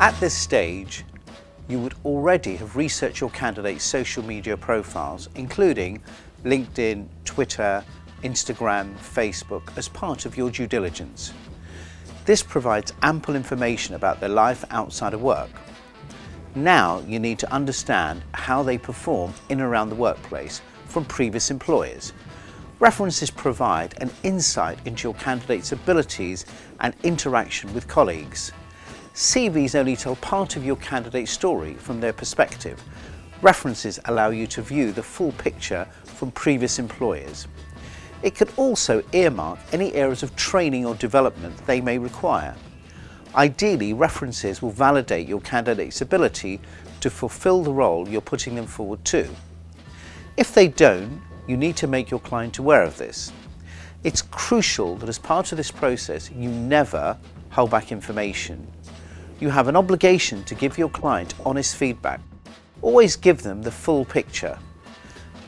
At this stage, you would already have researched your candidate's social media profiles, including LinkedIn, Twitter, Instagram, Facebook, as part of your due diligence. This provides ample information about their life outside of work. Now you need to understand how they perform in and around the workplace from previous employers. References provide an insight into your candidate's abilities and interaction with colleagues. CVs only tell part of your candidate's story from their perspective. References allow you to view the full picture from previous employers. It could also earmark any areas of training or development they may require. Ideally, references will validate your candidate's ability to fulfill the role you're putting them forward to. If they don't, you need to make your client aware of this. It's crucial that as part of this process, you never hold back information. You have an obligation to give your client honest feedback. Always give them the full picture.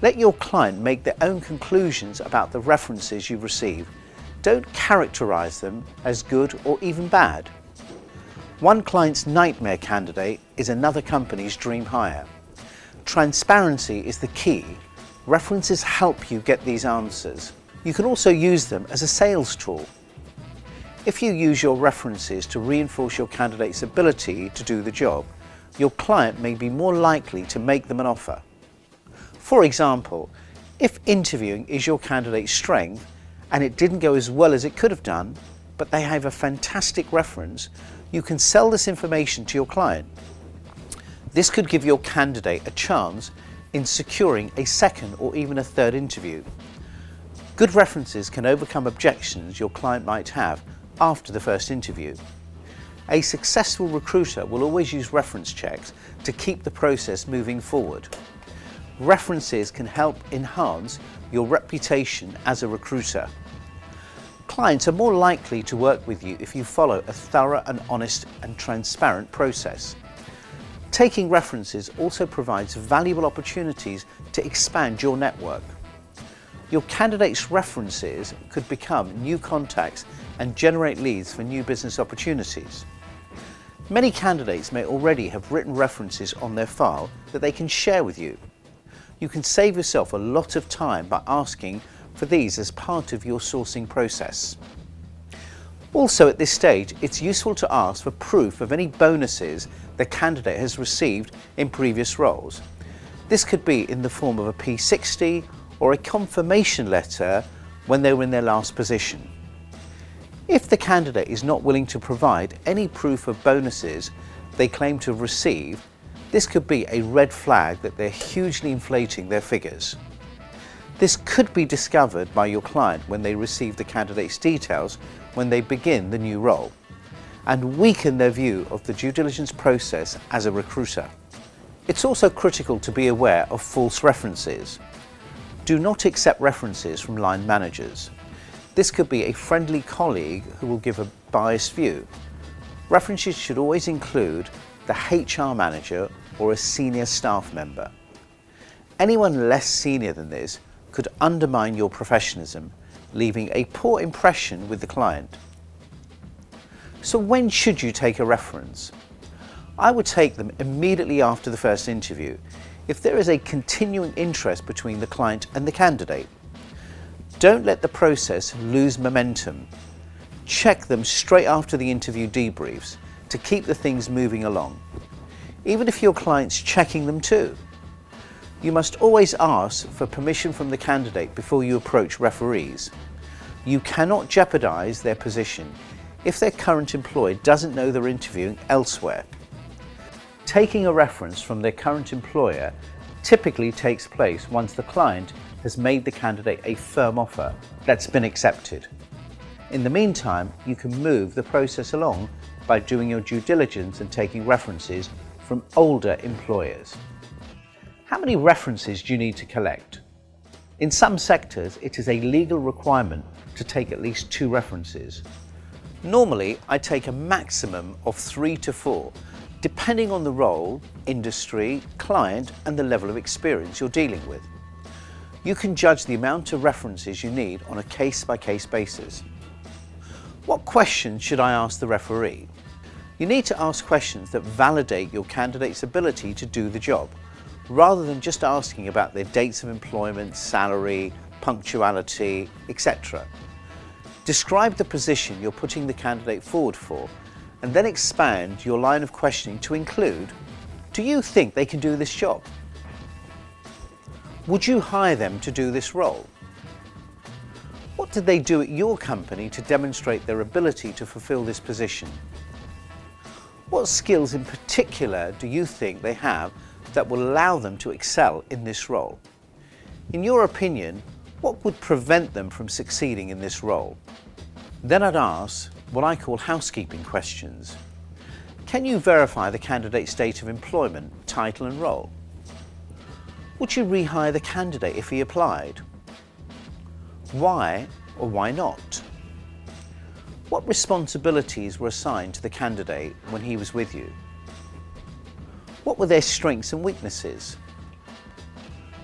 Let your client make their own conclusions about the references you receive. Don't characterize them as good or even bad. One client's nightmare candidate is another company's dream hire. Transparency is the key. References help you get these answers. You can also use them as a sales tool. If you use your references to reinforce your candidate's ability to do the job, your client may be more likely to make them an offer. For example, if interviewing is your candidate's strength and it didn't go as well as it could have done, but they have a fantastic reference, you can sell this information to your client. This could give your candidate a chance in securing a second or even a third interview. Good references can overcome objections your client might have after the first interview. A successful recruiter will always use reference checks to keep the process moving forward. References can help enhance your reputation as a recruiter. Clients are more likely to work with you if you follow a thorough and honest and transparent process. Taking references also provides valuable opportunities to expand your network. Your candidate's references could become new contacts and generate leads for new business opportunities. Many candidates may already have written references on their file that they can share with you. You can save yourself a lot of time by asking for these as part of your sourcing process. Also at this stage, it's useful to ask for proof of any bonuses the candidate has received in previous roles. This could be in the form of a P60 or a confirmation letter when they were in their last position. If the candidate is not willing to provide any proof of bonuses they claim to have received, this could be a red flag that they're hugely inflating their figures. This could be discovered by your client when they receive the candidate's details when they begin the new role, and weaken their view of the due diligence process as a recruiter. It's also critical to be aware of false references. Do not accept references from line managers. This could be a friendly colleague who will give a biased view. References should always include the HR manager or a senior staff member. Anyone less senior than this could undermine your professionalism, leaving a poor impression with the client. So when should you take a reference? I would take them immediately after the first interview, if there is a continuing interest between the client and the candidate. Don't let the process lose momentum. Check them straight after the interview debriefs to keep the things moving along, even if your client's checking them too. You must always ask for permission from the candidate before you approach referees. You cannot jeopardize their position if their current employer doesn't know they're interviewing elsewhere. Taking a reference from their current employer typically takes place once the client has made the candidate a firm offer that's been accepted. In the meantime, you can move the process along by doing your due diligence and taking references from older employers. How many references do you need to collect? In some sectors, it is a legal requirement to take at least 2 references. Normally, I take a maximum of 3 to 4, depending on the role, industry, client, and the level of experience you're dealing with. You can judge the amount of references you need on a case-by-case basis. What questions should I ask the referee? You need to ask questions that validate your candidate's ability to do the job, rather than just asking about their dates of employment, salary, punctuality, etc. Describe the position you're putting the candidate forward for, and then expand your line of questioning to include, do you think they can do this job? Would you hire them to do this role? What did they do at your company to demonstrate their ability to fulfill this position? What skills in particular do you think they have that will allow them to excel in this role? In your opinion, what would prevent them from succeeding in this role? Then I'd ask what I call housekeeping questions. Can you verify the candidate's date of employment, title and role? Would you rehire the candidate if he applied? Why or why not? What responsibilities were assigned to the candidate when he was with you? What were their strengths and weaknesses?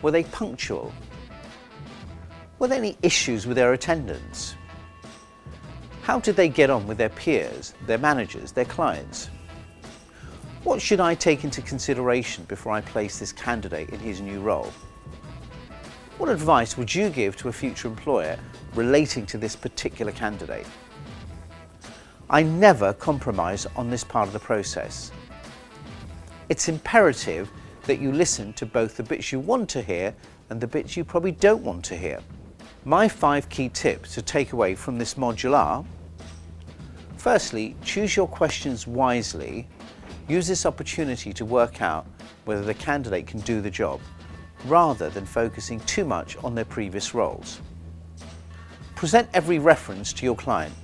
Were they punctual? Were there any issues with their attendance? How did they get on with their peers, their managers, their clients? What should I take into consideration before I place this candidate in his new role? What advice would you give to a future employer relating to this particular candidate? I never compromise on this part of the process. It's imperative that you listen to both the bits you want to hear and the bits you probably don't want to hear. My 5 key tips to take away from this module are: firstly, choose your questions wisely. Use this opportunity to work out whether the candidate can do the job, rather than focusing too much on their previous roles. Present every reference to your client.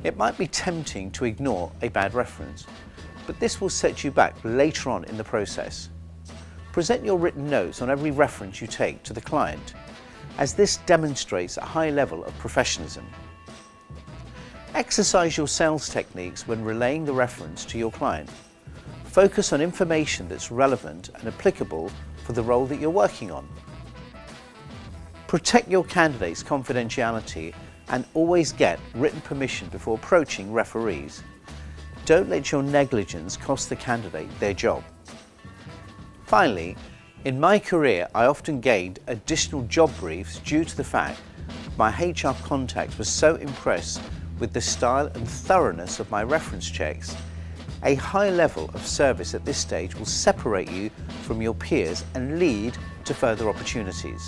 It might be tempting to ignore a bad reference, but this will set you back later on in the process. Present your written notes on every reference you take to the client, as this demonstrates a high level of professionalism. Exercise your sales techniques when relaying the reference to your client. Focus on information that's relevant and applicable for the role that you're working on. Protect your candidate's confidentiality and always get written permission before approaching referees. Don't let your negligence cost the candidate their job. Finally, in my career, I often gained additional job briefs due to the fact my HR contacts were so impressed with the style and thoroughness of my reference checks. A high level of service at this stage will separate you from your peers and lead to further opportunities.